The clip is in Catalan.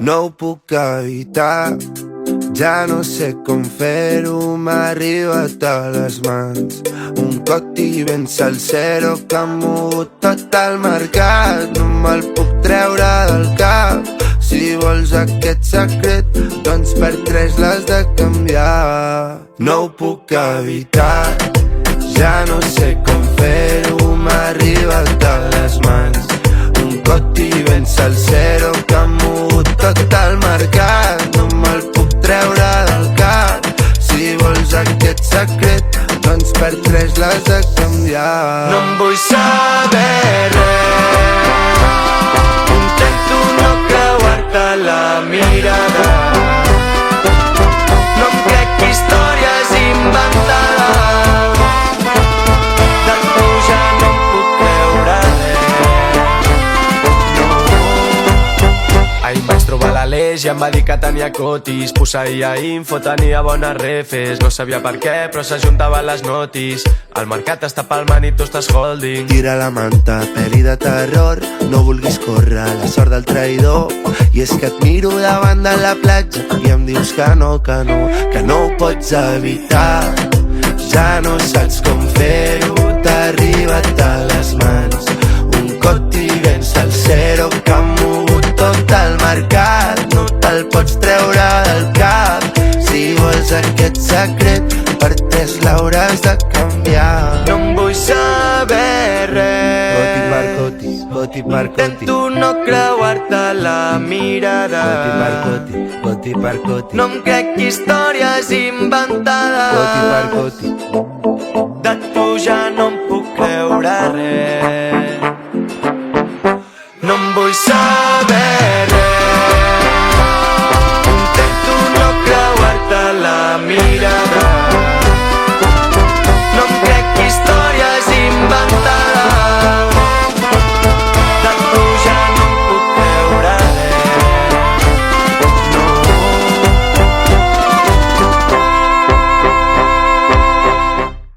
No ho puc evitar, ja no sé com fer-ho, m'ha arribat a les mans. Un coti ben salsero que ha mogut tot el mercat. No me'l puc treure del cap. Si vols aquest secret, doncs per 3 l'has de canviar. No ho puc evitar, ja no sé com fer-ho, m'ha arribat a les mans. Un coti ben salsero que ha mogut tot el mercat. No me'l puc treure del cap. Si vols aquest secret, doncs per 3 l'has de canviar. No em vull saber res, intento no creuar-te la mirada. No em crec històries inventades, de tu ja no em puc creure res. Ahir vaig trobar l'Aleix i em va dir que tenia cotis. Posseïa info, tenia bones refes. No sabia per què, però s'ajuntava les notis. El mercat està palmant i tu estàs holding. Tira la manta, pel·li de terror. No vulguis córrer la sort del traïdor. I és que et miro davant de la platja i em dius que no ho pots evitar. Ja no saps com fer-ho, t'ha arribat a les mans. Un coti ben salsero que ha mogut tot el mercat. No te'l pots treure del cap. Si vols aquest secret, per 3 l'hauràs de canviar. No em vull saber res, coti per coti, coti per coti. Intento no creuar-te la mirada, coti per coti, coti per coti. No em crec històries inventades, coti per coti.